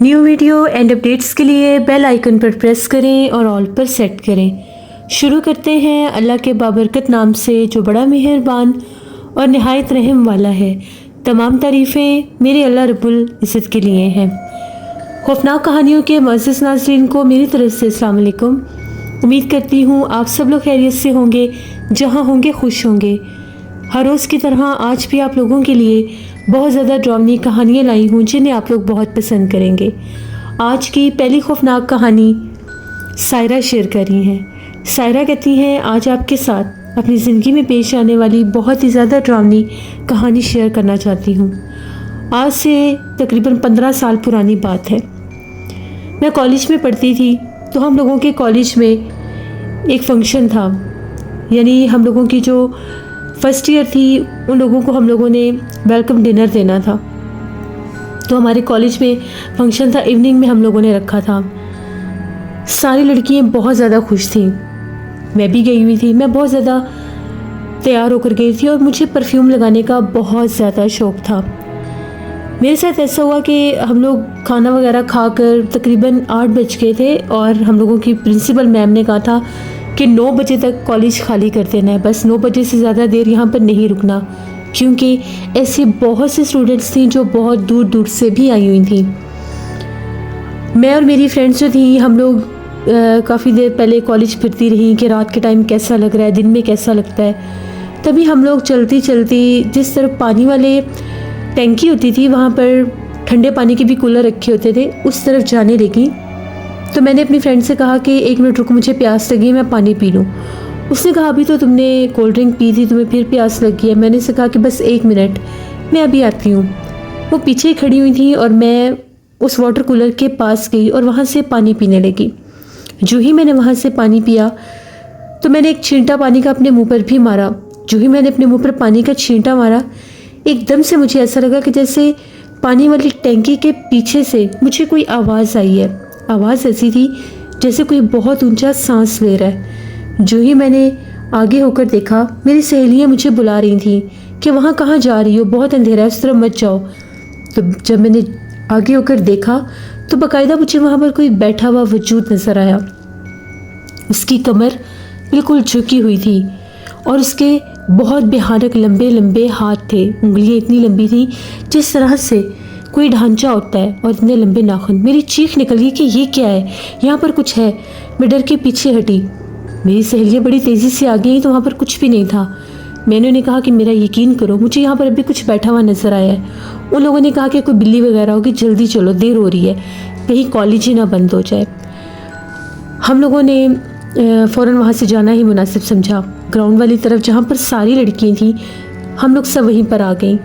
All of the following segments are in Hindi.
न्यू वीडियो एंड अपडेट्स के लिए बेल आइकन पर प्रेस करें और ऑल पर सेट करें। शुरू करते हैं अल्लाह के बाबरकत नाम से जो बड़ा मेहरबान और नहायत रहम वाला है। तमाम तारीफ़ें मेरे अल्लाह रब्बुल इज़्ज़त के लिए हैं। खौफनाक कहानियों के मुअज़्ज़ज़ नाज़रीन को मेरी तरफ से अस्सलाम वालेकुम। उम्मीद करती हूँ आप सब लोग खैरियत से होंगे, जहाँ होंगे खुश होंगे। हर रोज़ की तरह आज भी आप लोगों के लिए बहुत ज़्यादा ड्रावनी कहानियाँ लाई हूँ जिन्हें आप लोग बहुत पसंद करेंगे। आज की पहली खौफनाक कहानी सायरा शेयर कर रही हैं। सायरा कहती हैं आज आपके साथ अपनी ज़िंदगी में पेश आने वाली बहुत ही ज़्यादा ड्रावनी कहानी शेयर करना चाहती हूँ। आज से तकरीबन 15 साल पुरानी बात है। मैं कॉलेज में पढ़ती थी तो हम लोगों के कॉलेज में एक फंक्शन था, यानी हम लोगों की जो फर्स्ट ईयर थी उन लोगों को हम लोगों ने वेलकम डिनर देना था। तो हमारे कॉलेज में फंक्शन था, इवनिंग में हम लोगों ने रखा था। सारी लड़कियां बहुत ज़्यादा खुश थीं, मैं भी गई हुई थी। मैं बहुत ज़्यादा तैयार होकर गई थी और मुझे परफ्यूम लगाने का बहुत ज़्यादा शौक़ था। मेरे साथ ऐसा हुआ कि हम लोग खाना वगैरह खाकर तकरीबन 8 बज गए थे और हम लोगों की प्रिंसिपल मैम ने कहा था कि 9 बजे तक कॉलेज खाली कर देना है, बस 9 बजे से ज़्यादा देर यहाँ पर नहीं रुकना, क्योंकि ऐसी बहुत सी स्टूडेंट्स थी जो बहुत दूर दूर से भी आई हुई थी। मैं और मेरी फ्रेंड्स जो थी हम लोग काफ़ी देर पहले कॉलेज फिरती रही कि रात के टाइम कैसा लग रहा है, दिन में कैसा लगता है। तभी हम लोग चलती चलती जिस तरफ पानी वाले टैंकी होती थी वहाँ पर ठंडे पानी के भी कूलर रखे होते थे, उस तरफ जाने लगी। तो मैंने अपनी फ्रेंड से कहा कि 1 मिनट रुको, मुझे प्यास लगी है, मैं पानी पी लूँ। उसने कहा अभी तो तुमने कोल्ड ड्रिंक पी थी, तुम्हें फिर प्यास लगी है। मैंने से कहा कि बस 1 मिनट, मैं अभी आती हूँ। वो पीछे खड़ी हुई थी और मैं उस वाटर कूलर के पास गई और वहाँ से पानी पीने लगी। जो ही मैंने वहाँ से पानी पिया तो मैंने एक छींटा पानी का अपने मुँह पर भी मारा। जो ही मैंने अपने मुँह पर पानी का छींटा मारा, एकदम से मुझे ऐसा लगा कि जैसे पानी वाली टैंकी के पीछे से मुझे कोई आवाज़ आई है। आवाज़ ऐसी थी जैसे कोई बहुत ऊंचा सांस ले रहा है। जो ही मैंने आगे होकर देखा, मेरी सहेलियां मुझे बुला रही थी कि वहाँ कहाँ जा रही हो, बहुत अंधेरा है, उस तरफ मत जाओ। तो जब मैंने आगे होकर देखा तो बाकायदा मुझे वहाँ पर कोई बैठा हुआ वजूद नज़र आया। उसकी कमर बिल्कुल झुकी हुई थी और उसके बहुत भयानक लंबे लंबे हाथ थे। उंगलियाँ इतनी लंबी थी जिस तरह से कोई ढांचा होता है, और इतने लंबे नाखून। मेरी चीख निकल गई कि ये क्या है, यहाँ पर कुछ है। मैं डर के पीछे हटी। मेरी सहेलियाँ बड़ी तेज़ी से आ गई तो वहाँ पर कुछ भी नहीं था। मैंने उन्हें कहा कि मेरा यकीन करो, मुझे यहाँ पर अभी कुछ बैठा हुआ नज़र आया है। उन लोगों ने कहा कि कोई बिल्ली वगैरह होगी, जल्दी चलो, देर हो रही है, कहीं कॉलेज ही ना बंद हो जाए। हम लोगों ने फ़ौरन वहाँ से जाना ही मुनासिब समझा। ग्राउंड वाली तरफ जहाँ पर सारी लड़कियाँ थीं, हम लोग सब वहीं पर आ गई।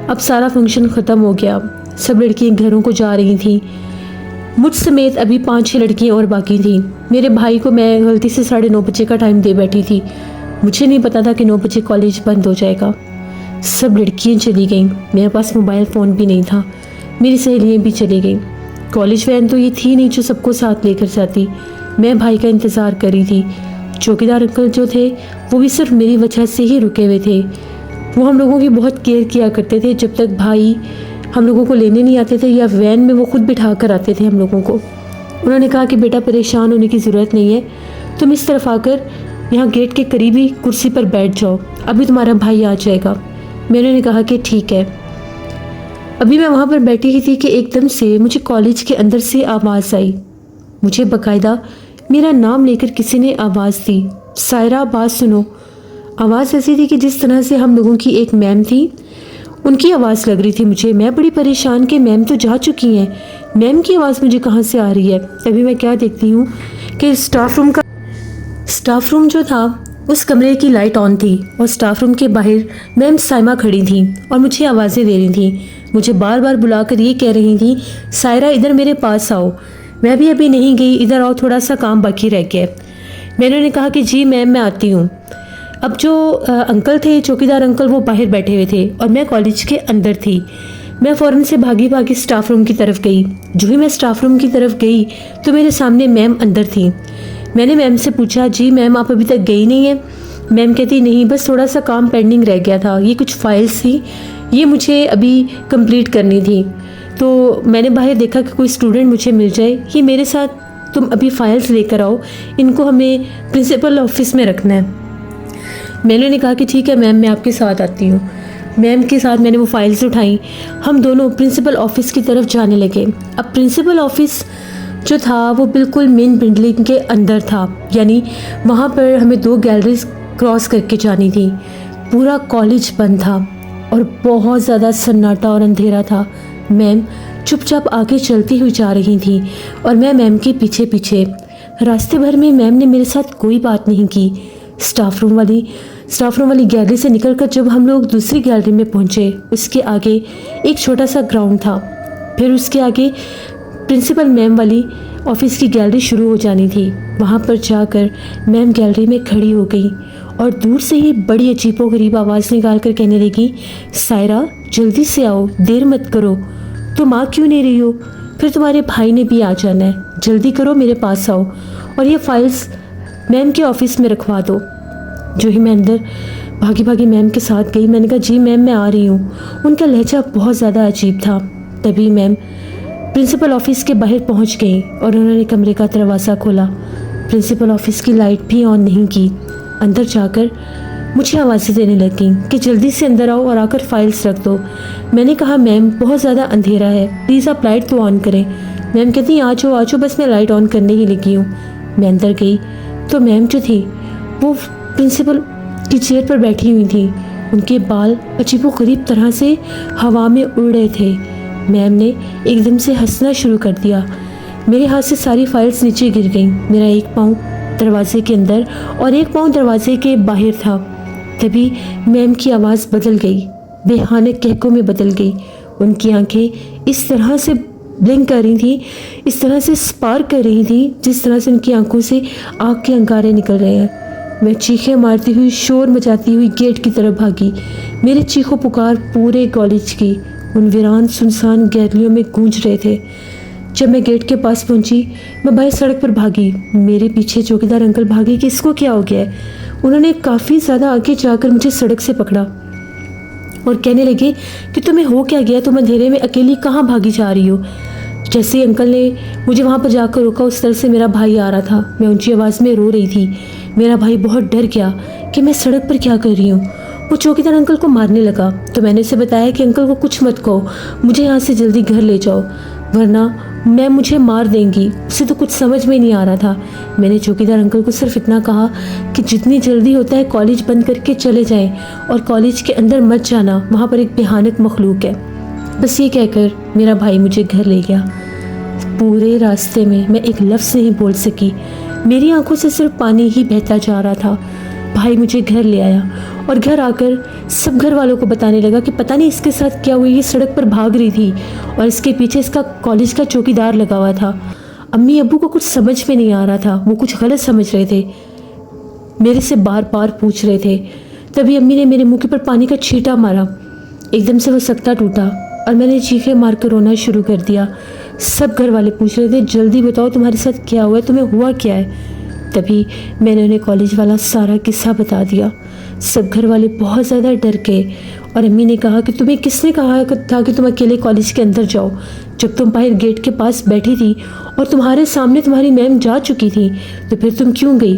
अब सारा फंक्शन ख़त्म हो गया, सब लड़कियाँ घरों को जा रही थीं। मुझ समेत अभी 5-6 लड़कियाँ और बाकी थीं। मेरे भाई को मैं गलती से 9:30 बजे का टाइम दे बैठी थी। मुझे नहीं पता था कि 9 बजे कॉलेज बंद हो जाएगा। सब लड़कियाँ चली गईं, मेरे पास मोबाइल फ़ोन भी नहीं था। मेरी सहेलियाँ भी चली गईं। कॉलेज वैन तो ये थी नहीं जो सबको साथ लेकर जाती। मैं भाई का इंतज़ार कर रही थी। चौकीदार अंकल जो थे वो भी सिर्फ मेरी वजह से ही रुके हुए थे। वो हम लोगों की बहुत केयर किया करते थे। जब तक भाई हम लोगों को लेने नहीं आते थे या वैन में वो खुद बिठा कर आते थे हम लोगों को, उन्होंने कहा कि बेटा परेशान होने की ज़रूरत नहीं है, तुम इस तरफ आकर यहाँ गेट के करीबी कुर्सी पर बैठ जाओ, अभी तुम्हारा भाई आ जाएगा। मैंने कहा कि ठीक है। अभी मैं वहाँ पर बैठी ही थी कि एकदम से मुझे कॉलेज के अंदर से आवाज़ आई। मुझे बाकायदा मेरा नाम लेकर किसी ने आवाज़ दी, सायरा बात सुनो। आवाज़ ऐसी थी कि जिस तरह से हम लोगों की एक मैम थी उनकी आवाज़ लग रही थी मुझे। मैं बड़ी परेशान कि मैम तो जा चुकी हैं, मैम की आवाज़ मुझे कहाँ से आ रही है। तभी मैं क्या देखती हूँ कि स्टाफ रूम जो था उस कमरे की लाइट ऑन थी और स्टाफ रूम के बाहर मैम साइमा खड़ी थी और मुझे आवाज़ें दे रही थी। मुझे बार बार बुलाकर ये कह रही थी सायरा इधर मेरे पास आओ। मैं भी अभी नहीं गई, इधर आओ, थोड़ा सा काम बाकी रह गया। मैंने उन्हें कहा कि जी मैम मैं आती हूँ। अब जो अंकल थे, चौकीदार अंकल, वो बाहर बैठे हुए थे और मैं कॉलेज के अंदर थी। मैं फ़ौरन से भागी भागी स्टाफ रूम की तरफ गई। जो ही मैं स्टाफ रूम की तरफ गई तो मेरे सामने मैम अंदर थी। मैंने मैम से पूछा जी मैम आप अभी तक गई नहीं है? मैम कहती नहीं, बस थोड़ा सा काम पेंडिंग रह गया था, ये कुछ फाइल्स थी, ये मुझे अभी कंप्लीट करनी थी। तो मैंने बाहर देखा कि कोई स्टूडेंट मुझे मिल जाए, ये मेरे साथ तुम अभी फाइल्स लेकर आओ, इनको हमें प्रिंसिपल ऑफिस में रखना है। मैंने उन्हें कहा कि ठीक है मैम, मैं आपके साथ आती हूँ। मैम के साथ मैंने वो फाइल्स उठाई, हम दोनों प्रिंसिपल ऑफिस की तरफ जाने लगे। अब प्रिंसिपल ऑफिस जो था वो बिल्कुल मेन बिल्डिंग के अंदर था, यानी वहाँ पर हमें 2 गैलरीज क्रॉस करके जानी थी। पूरा कॉलेज बंद था और बहुत ज़्यादा सन्नाटा और अंधेरा था। मैम चुपचाप आगे चलती हुई जा रही थी और मैं मैम के पीछे पीछे। रास्ते भर में मैम ने मेरे साथ कोई बात नहीं की। स्टाफ रूम वाली गैलरी से निकलकर जब हम लोग दूसरी गैलरी में पहुंचे, उसके आगे एक छोटा सा ग्राउंड था। फिर उसके आगे प्रिंसिपल मैम वाली ऑफिस की गैलरी शुरू हो जानी थी। वहाँ पर जाकर मैम गैलरी में खड़ी हो गई और दूर से ही बड़ी अजीबोगरीब आवाज़ निकाल कर कहने लगी, सायरा जल्दी से आओ, देर मत करो। तुम आ क्यों नहीं रही हो? फिर तुम्हारे भाई ने भी आ जाना है, जल्दी करो, मेरे पास आओ और ये फाइल्स मैम के ऑफिस में रखवा दो। जो ही मैं अंदर भागी भागी मैम के साथ गई, मैंने कहा जी मैम मैं आ रही हूँ। उनका लहजा बहुत ज़्यादा अजीब था। तभी मैम प्रिंसिपल ऑफिस के बाहर पहुँच गई और उन्होंने कमरे का दरवाज़ा खोला। प्रिंसिपल ऑफिस की लाइट भी ऑन नहीं की। अंदर जाकर मुझे आवाज़ें देने लगी कि जल्दी से अंदर आओ और आकर फाइल्स रख दो। मैंने कहा मैम बहुत ज़्यादा अंधेरा है, प्लीज़ आप लाइट तो ऑन करें। मैम कहती आ जाओ, बस मैं लाइट ऑन करने ही लगी हूँ। मैं अंदर गई तो मैम जो थी वो प्रिंसिपल की चेयर पर बैठी हुई थी। उनके बाल अजीबोगरीब तरह से हवा में उड़ रहे थे। मैम ने एकदम से हंसना शुरू कर दिया। मेरे हाथ से सारी फाइल्स नीचे गिर गईं। मेरा एक पाँव दरवाजे के अंदर और एक पाँव दरवाजे के बाहर था। तभी मैम की आवाज़ बदल गई, बेहानक कहकों में बदल गई। उनकी आंखें इस तरह से ब्लिंक कर रही थी, इस तरह से स्पार्क कर रही थी, जिस तरह से उनकी आंखों से आग के अंगारे निकल रहे हैं। मैं चीखें मारती हुई, शोर मचाती हुई गेट की तरफ भागी। मेरे चीखों पुकार पूरे कॉलेज की उन वीरान सुनसान गैलरियों में गूंज रहे थे। जब मैं गेट के पास पहुंची, मैं बाहर सड़क पर भागी। मेरे पीछे चौकीदार अंकल भागे कि इसको क्या हो गया है। उन्होंने काफ़ी ज़्यादा आगे जाकर मुझे सड़क से पकड़ा और कहने लगे कि तुम्हें हो क्या गया, तुम अंधेरे में अकेली कहाँ भागी जा रही हो। जैसे ही अंकल ने मुझे वहाँ पर जाकर रोका, उस तरफ से मेरा भाई आ रहा था। मैं ऊंची आवाज़ में रो रही थी। मेरा भाई बहुत डर गया कि मैं सड़क पर क्या कर रही हूँ। वो चौकीदार अंकल को मारने लगा तो मैंने उसे बताया कि अंकल को कुछ मत कहो, मुझे यहाँ से जल्दी घर ले जाओ वरना मैं मुझे मार देंगी। उसे तो कुछ समझ में नहीं आ रहा था। मैंने चौकीदार अंकल को सिर्फ इतना कहा कि जितनी जल्दी होता है कॉलेज बंद करके चले जाएं और कॉलेज के अंदर मत जाना, वहाँ पर एक भयानक मखलूक है। बस ये कहकर मेरा भाई मुझे घर ले गया। पूरे रास्ते में मैं एक लफ्ज़ नहीं बोल सकी। मेरी आंखों से सिर्फ पानी ही बहता जा रहा था। भाई मुझे घर ले आया और घर आकर सब घर वालों को बताने लगा कि पता नहीं इसके साथ क्या हुई, ये सड़क पर भाग रही थी और इसके पीछे इसका कॉलेज का चौकीदार लगा हुआ था। अम्मी अब्बू को कुछ समझ में नहीं आ रहा था, वो कुछ गलत समझ रहे थे, मेरे से बार बार पूछ रहे थे। तभी अम्मी ने मेरे मुँह के ऊपर पानी का छींटा मारा। एकदम से वो सकता टूटा और मैंने चीखें मारकर रोना शुरू कर दिया। सब घर वाले पूछ रहे थे जल्दी बताओ तुम्हारे साथ क्या हुआ है, तुम्हें हुआ क्या है। तभी मैंने उन्हें कॉलेज वाला सारा किस्सा बता दिया। सब घर वाले बहुत ज़्यादा डर गए और अम्मी ने कहा कि तुम्हें किसने कहा था कि तुम अकेले कॉलेज के अंदर जाओ, जब तुम बाहर गेट के पास बैठी थी और तुम्हारे सामने तुम्हारी मैम जा चुकी थी तो फिर तुम क्यों गई।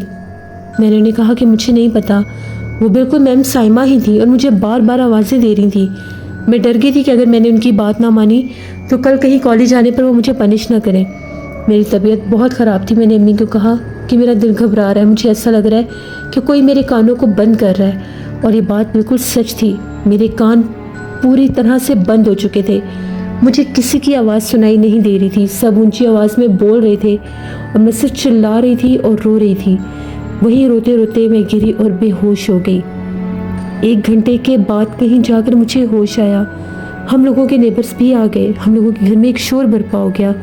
मैंने उन्हें कहा कि मुझे नहीं पता, वो बिल्कुल मैम साइमा ही थी और मुझे बार बार आवाज़ें दे रही थी। मैं डर गई थी कि अगर मैंने उनकी बात ना मानी तो कल कहीं कॉलेज आने पर वो मुझे पनिश ना करें। मेरी तबीयत बहुत ख़राब थी। मैंने अम्मी को कहा कि मेरा दिल घबरा रहा है, मुझे ऐसा लग रहा है कि कोई मेरे कानों को बंद कर रहा है। और ये बात बिल्कुल सच थी, मेरे कान पूरी तरह से बंद हो चुके थे। मुझे किसी की आवाज़ सुनाई नहीं दे रही थी, सब ऊंची आवाज़ में बोल रहे थे और मैं सिर्फ चिल्ला रही थी और रो रही थी। वहीं रोते रोते मैं गिरी और बेहोश हो गई। 1 घंटे के बाद कहीं जाकर मुझे होश आया। हम लोगों के नेबर्स भी आ गए। हम लोगों के घर में एक शोर बरपा हो गया।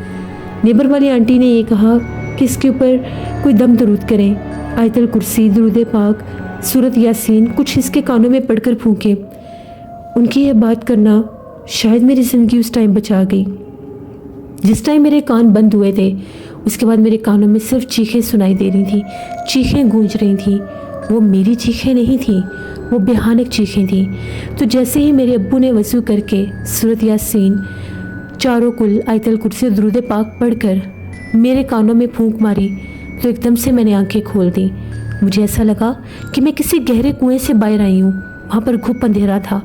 नेबर वाली आंटी ने ये कहा कि इसके ऊपर कोई दम दरूद करें, आयतल कुर्सी, दुरूद पाक, सूरत यासीन कुछ इसके कानों में पढ़कर फूंके। उनकी यह बात करना शायद मेरी ज़िंदगी उस टाइम बचा गई। जिस टाइम मेरे कान बंद हुए थे उसके बाद मेरे कानों में सिर्फ चीखें सुनाई दे रही थी, चीखें गूंज रही थी। वो मेरी चीखें नहीं थी, वो भयानक चीखें थी। तो जैसे ही मेरे अब्बू ने वज़ू करके सूरत यासीन चारों कुल आयतल कुर्सी दुरूद पाक पढ़कर मेरे कानों में फूंक मारी तो एकदम से मैंने आंखें खोल दी। मुझे ऐसा लगा कि मैं किसी गहरे कुएं से बाहर आई हूँ। वहाँ पर घुप अंधेरा था।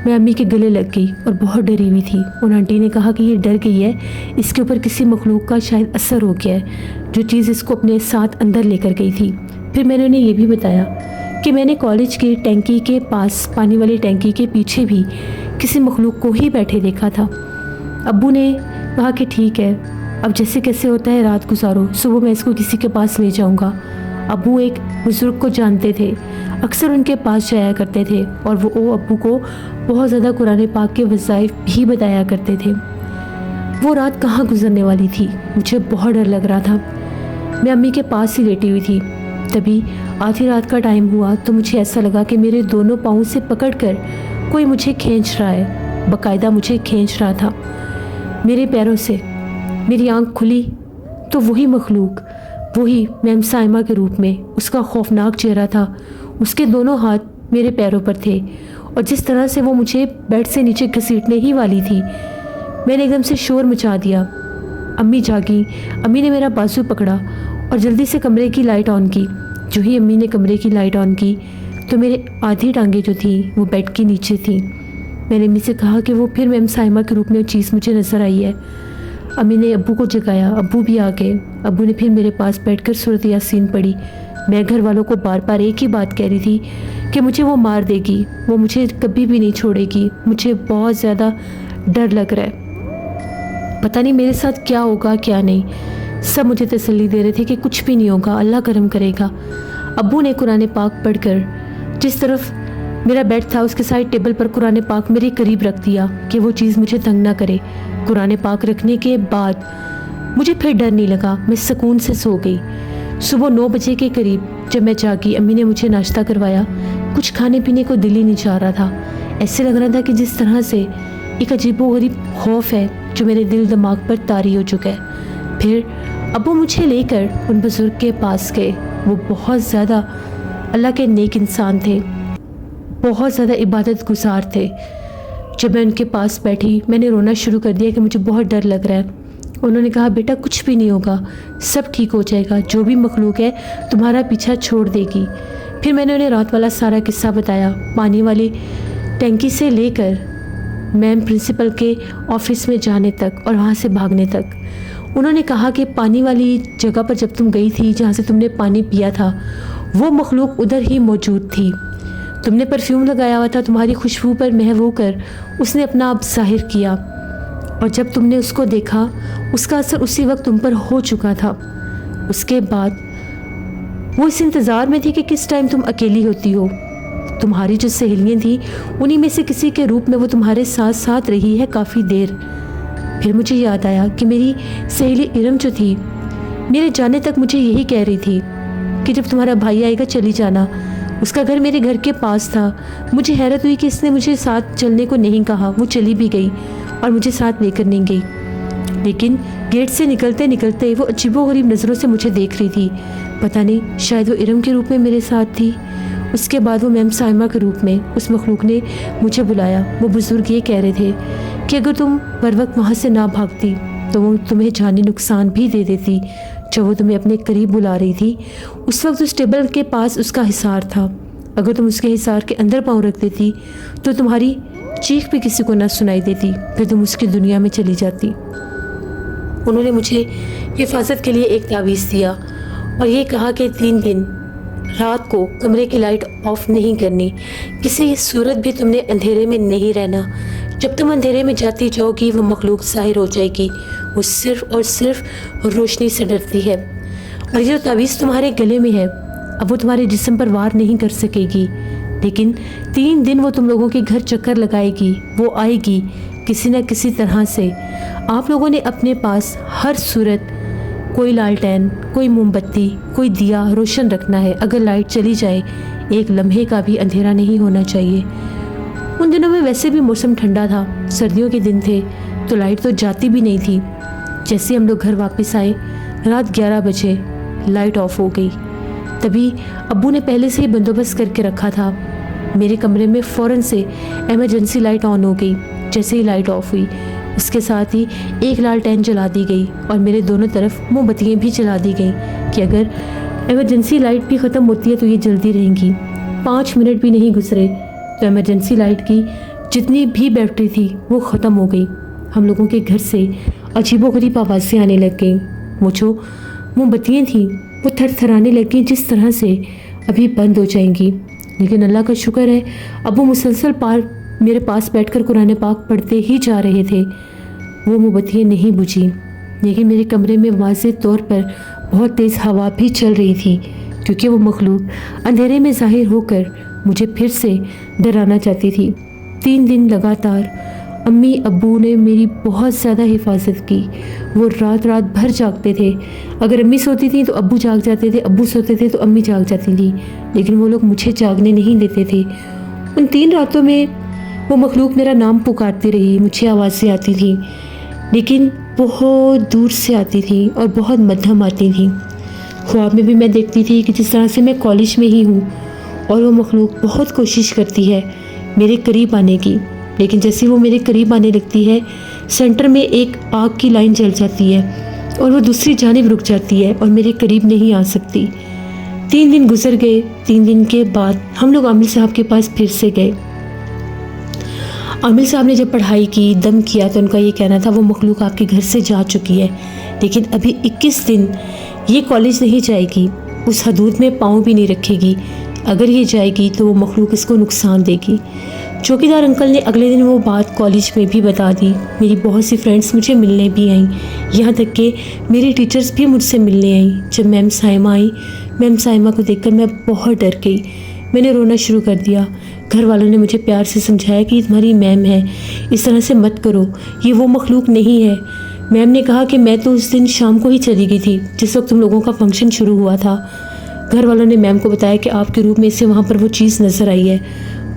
मैं अम्मी के गले लग गई और बहुत डरी हुई थी। उन आंटी ने कहा कि ये डर गई है, इसके ऊपर किसी मखलूक का शायद असर हो गया है, जो चीज़ इसको अपने साथ अंदर लेकर गई थी। फिर मैंने उन्हें ये भी बताया कि मैंने कॉलेज की टैंकी के पास पानी वाली टैंकी के पीछे भी किसी मखलूक को ही बैठे देखा था। अब्बू ने कहा कि ठीक है, अब जैसे कैसे होता है रात गुजारो, सुबह मैं इसको किसी के पास ले जाऊंगा। अब्बू एक बुज़ुर्ग को जानते थे, अक्सर उनके पास जाया करते थे और वो अब्बू को बहुत ज़्यादा कुरान पाक के वज़ाइफ भी बताया करते थे। वो रात कहाँ गुजरने वाली थी, मुझे बहुत डर लग रहा था। मैं अम्मी के पास ही लेटी हुई थी। तभी आधी रात का टाइम हुआ तो मुझे ऐसा लगा कि मेरे दोनों पाँव से पकड़कर कोई मुझे खींच रहा है, बाकायदा मुझे खींच रहा था मेरे पैरों से। मेरी आंख खुली तो वही मखलूक, वही मैम साइमा के रूप में, उसका खौफनाक चेहरा था। उसके दोनों हाथ मेरे पैरों पर थे और जिस तरह से वो मुझे बेड से नीचे घसीटने ही वाली थी, मैंने एकदम से शोर मचा दिया। अम्मी जागी। अम्मी ने मेरा बाजू पकड़ा और जल्दी से कमरे की लाइट ऑन की। जो ही अम्मी ने कमरे की लाइट ऑन की तो मेरे आधी टांगें जो थी वो बेड के नीचे थी। मैंने अम्मी से कहा कि वो फिर मैम साइमा के रूप में चीज़ मुझे नज़र आई है। अम्मी ने अब्बू को जगाया, अब्बू भी आ गए। अब्बू ने फिर मेरे पास बैठकर सूरत यासीन पढ़ी। मैं घर वालों को बार बार एक ही बात कह रही थी कि मुझे वो मार देगी, वो मुझे कभी भी नहीं छोड़ेगी, मुझे बहुत ज़्यादा डर लग रहा है, पता नहीं मेरे साथ क्या होगा क्या नहीं। सब मुझे तसल्ली दे रहे थे कि कुछ भी नहीं होगा, अल्लाह करम करेगा। अब्बू ने कुरान पाक पढ़कर जिस तरफ मेरा बेड था उसके साइड टेबल पर कुरान पाक मेरे करीब रख दिया कि वो चीज़ मुझे तंग ना करे। कुरान पाक रखने के बाद मुझे फिर डर नहीं लगा, मैं सुकून से सो गई। सुबह 9 बजे के करीब जब मैं जागी, अम्मी ने मुझे नाश्ता करवाया। कुछ खाने पीने को दिल ही नहीं चाह रहा था। ऐसे लग रहा था कि जिस तरह से एक अजीबोगरीब खौफ है जो मेरे दिल दिमाग पर तारी हो चुका है। फिर अब्बू मुझे लेकर उन बुज़ुर्ग के पास गए। वो बहुत ज़्यादा अल्लाह के नेक इंसान थे, बहुत ज़्यादा इबादत गुजार थे। जब मैं उनके पास बैठी मैंने रोना शुरू कर दिया कि मुझे बहुत डर लग रहा है। उन्होंने कहा बेटा कुछ भी नहीं होगा, सब ठीक हो जाएगा, जो भी मखलूक है तुम्हारा पीछा छोड़ देगी। फिर मैंने उन्हें रात वाला सारा किस्सा बताया, पानी वाली टैंकी से लेकर मैम प्रिंसिपल के ऑफिस में जाने तक और वहाँ से भागने तक। उन्होंने कहा कि पानी वाली जगह पर जब तुम गई थी जहाँ से तुमने पानी पिया था, वो मखलूक उधर ही मौजूद थी। तुमने परफ्यूम लगाया हुआ था, तुम्हारी खुशबू पर महवू कर उसने अपना आप जाहिर किया और जब तुमने उसको देखा उसका असर उसी वक्त तुम पर हो चुका था। उसके बाद वो इस इंतज़ार में थी कि किस टाइम तुम अकेली होती हो। तुम्हारी जो सहेलियाँ थी उन्हीं में से किसी के रूप में वो तुम्हारे साथ साथ रही है काफ़ी देर। फिर मुझे याद आया कि मेरी सहेली इरम जो थी मेरे जाने तक मुझे यही कह रही थी कि जब तुम्हारा भाई आएगा चली जाना। उसका घर मेरे घर के पास था। मुझे हैरत हुई कि इसने मुझे साथ चलने को नहीं कहा, वो चली भी गई और मुझे साथ लेकर नहीं गई। लेकिन गेट से निकलते निकलते वो अजीबोगरीब नज़रों से मुझे देख रही थी। पता नहीं शायद वो इरम के रूप में मेरे साथ थी। उसके बाद वो मैम साइमा के रूप में उस मखलूक ने मुझे बुलाया। वो बुज़ुर्ग ये कह रहे थे कि अगर तुम बर वक्त वहाँ से ना भागती तो वो तुम्हें जानी नुकसान भी दे देती। जब वो तुम्हें अपने करीब बुला रही थी उस वक्त उस टेबल के पास उसका हिसार था। अगर तुम उसके हिसार के अंदर पाँव रख देती तो तुम्हारी चीख भी किसी को ना सुनाई देती, फिर तुम उसकी दुनिया में चली जाती। उन्होंने मुझे हिफाजत के लिए एक तावीज़ दिया और ये कहा कि 3 दिन रात को कमरे की लाइट ऑफ नहीं करनी, किसी सूरत भी तुमने अंधेरे में नहीं रहना। जब तुम अंधेरे में जाती जाओगी वो मखलूक ज़ाहिर हो जाएगी, वो सिर्फ़ और सिर्फ रोशनी से डरती है। और ये जो तावीज़ तुम्हारे गले में है अब वो तुम्हारे जिस्म पर वार नहीं कर सकेगी, लेकिन 3 दिन वो तुम लोगों के घर चक्कर लगाएगी। वो आएगी किसी न किसी तरह से। आप लोगों ने अपने पास हर सूरत कोई लालटेन, कोई मोमबत्ती, कोई दिया रोशन रखना है। अगर लाइट चली जाए एक लम्हे का भी अंधेरा नहीं होना चाहिए। उन दिनों में वैसे भी मौसम ठंडा था, सर्दियों के दिन थे तो लाइट तो जाती भी नहीं थी। जैसे हम लोग घर वापस आए रात 11 बजे लाइट ऑफ हो गई। तभी अब्बू ने पहले से ही बंदोबस्त करके रखा था। मेरे कमरे में फ़ौरन से इमरजेंसी लाइट ऑन हो गई। जैसे ही लाइट ऑफ हुई उसके साथ ही एक लालटेन जला दी गई और मेरे दोनों तरफ मोमबत्तियाँ भी जला दी गई कि अगर इमरजेंसी लाइट भी ख़त्म होती है तो ये जलती रहेंगी। 5 मिनट भी नहीं गुजरे तो इमरजेंसी लाइट की जितनी भी बैटरी थी वो ख़त्म हो गई। हम लोगों के घर से अजीबोगरीब आवाज़ें आने लग गई। वो जो मोमबत्तियाँ थीं वो थरथराने लग गई जिस तरह से अभी बंद हो जाएंगी। लेकिन अल्लाह का शुक्र है अब वो मुसलसल मेरे पास बैठकर कुरान पाक पढ़ते ही जा रहे थे। वो मोमबत्तियाँ नहीं बुझी, लेकिन मेरे कमरे में वाज़ेह तौर पर बहुत तेज़ हवा भी चल रही थी, क्योंकि वो मखलूक अंधेरे में ज़ाहिर होकर मुझे फिर से डराना चाहती थी। 3 दिन लगातार अम्मी अब्बू ने मेरी बहुत ज़्यादा हिफाजत की। वो रात रात भर जागते थे। अगर अम्मी सोती थी तो अब्बू जाग जाते थे, अब्बू सोते थे तो अम्मी जाग जाती थी, लेकिन वो लोग मुझे जागने नहीं देते थे। उन 3 रातों में वो मखलूक मेरा नाम पुकारती रही। मुझे आवाज़ें आती थी, लेकिन बहुत दूर से आती थी और बहुत मध्यम आती थी। ख्वाब में भी मैं देखती थी कि जिस तरह से मैं कॉलेज में ही हूँ और वो मखलूक बहुत कोशिश करती है मेरे करीब आने की, लेकिन जैसे वो मेरे करीब आने लगती है सेंटर में एक आग की लाइन जल जाती है और वो दूसरी जानिब रुक जाती है और मेरे करीब नहीं आ सकती। 3 दिन गुजर गए। 3 दिन के बाद हम लोग आमिर साहब के पास फिर से गए। आमिर साहब ने जब पढ़ाई की, दम किया, तो उनका ये कहना था वो मखलूक आपके घर से जा चुकी है, लेकिन अभी 21 दिन ये कॉलेज नहीं जाएगी, उस हदूद में पाँव भी नहीं रखेगी। अगर ये जाएगी तो वो मखलूक इसको नुकसान देगी। चौकीदार अंकल ने अगले दिन वो बात कॉलेज में भी बता दी। मेरी बहुत सी फ्रेंड्स मुझे मिलने भी आईं, यहाँ तक कि मेरी टीचर्स भी मुझसे मिलने आईं। जब मैम साइमा आई, मैम साइमा को देखकर मैं बहुत डर गई। मैंने रोना शुरू कर दिया। घर वालों ने मुझे प्यार से समझाया कि तुम्हारी मैम है, इस तरह से मत करो, ये वो मखलूक नहीं है। मैम ने कहा कि मैं तो उस दिन शाम को ही चली गई थी जिस वक्त तुम लोगों का फंक्शन शुरू हुआ था। घर वालों ने मैम को बताया कि आपके रूप में से वहाँ पर वो चीज़ नज़र आई है।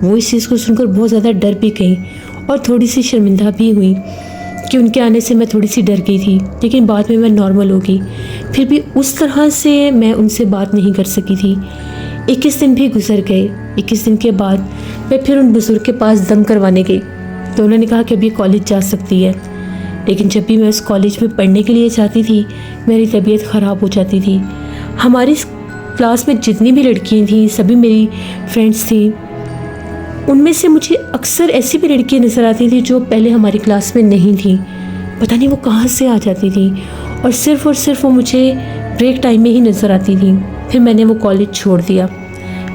वो इस चीज़ को सुनकर बहुत ज़्यादा डर भी गई और थोड़ी सी शर्मिंदा भी हुई कि उनके आने से मैं थोड़ी सी डर गई थी, लेकिन बाद में मैं नॉर्मल हो गई। फिर भी उस तरह से मैं उनसे बात नहीं कर सकी थी। 21 दिन भी गुजर गए। 21 दिन के बाद मैं फिर उन बुज़ुर्ग के पास दम करवाने गई तो उन्होंने कहा कि अभी कॉलेज जा सकती है। लेकिन जब भी मैं उस कॉलेज में पढ़ने के लिए जाती थी मेरी तबीयत ख़राब हो जाती थी। हमारी क्लास में जितनी भी लड़कियाँ थीं सभी मेरी फ्रेंड्स थी। उनमें से मुझे अक्सर ऐसी भी लड़कियाँ नज़र आती थी जो पहले हमारी क्लास में नहीं थी। पता नहीं वो कहाँ से आ जाती थी और सिर्फ वो मुझे ब्रेक टाइम में ही नज़र आती थी। फिर मैंने वो कॉलेज छोड़ दिया।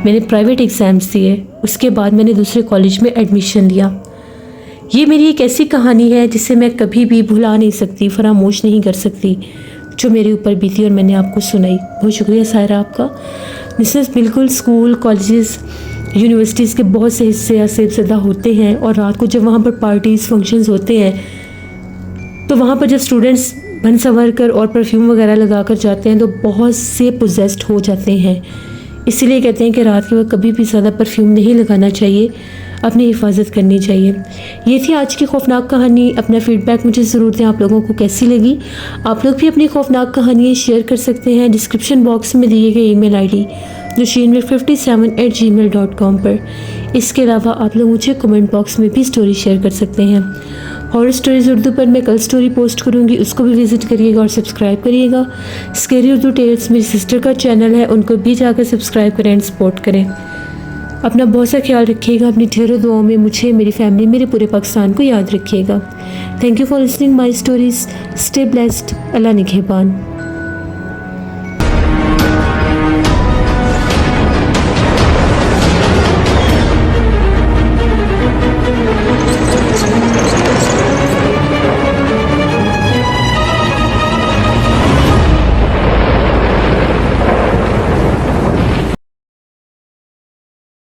मैंने प्राइवेट एग्ज़ाम्स दिए, उसके बाद मैंने दूसरे कॉलेज में एडमिशन लिया। ये मेरी एक ऐसी कहानी है जिसे मैं कभी भी भुला नहीं सकती, फरामोश नहीं कर सकती, जो मेरे ऊपर बीती और मैंने आपको सुनाई। बहुत शुक्रिया सायरा आपका। मिसेस बिल्कुल स्कूल, कॉलेजेस, यूनिवर्सिटीज़ के बहुत से हिस्से असरदा होते हैं और रात को जब वहाँ पर पार्टीज़ फंक्शंस होते हैं तो वहाँ पर जब स्टूडेंट्स बन संवर कर और परफ्यूम वगैरह लगा कर जाते हैं तो बहुत से पोजेस्ड हो जाते हैं। इसीलिए कहते हैं कि रात के वक्त कभी भी ज़्यादा परफ्यूम नहीं लगाना चाहिए, अपनी हिफाजत करनी चाहिए। ये थी आज की खौफनाक कहानी। अपना फीडबैक मुझे ज़रूर दें, आप लोगों को कैसी लगी। आप लोग भी अपनी खौफनाक कहानियाँ शेयर कर सकते हैं डिस्क्रिप्शन बॉक्स में दिए गए ईमेल आईडी joshinmir57@gmail.com पर। इसके अलावा आप लोग मुझे कमेंट बॉक्स में भी स्टोरी शेयर कर सकते हैं। हॉरर स्टोरीज़ उर्दू पर मैं कल स्टोरी पोस्ट करूँगी, उसको भी विज़िट करिएगा और सब्सक्राइब करिएगा। स्केरी उर्दू टेल्स मेरी सिस्टर का चैनल है, उनको भी जाकर सब्सक्राइब करें एंड सपोर्ट करें। अपना बहुत सा ख्याल रखिएगा, अपनी ढेरों दुआओं में मुझे, मेरी फैमिली, मेरे पूरे पाकिस्तान को याद रखिएगा। Thank you for listening my stories. Stay blessed. अल्लाह निगहबान।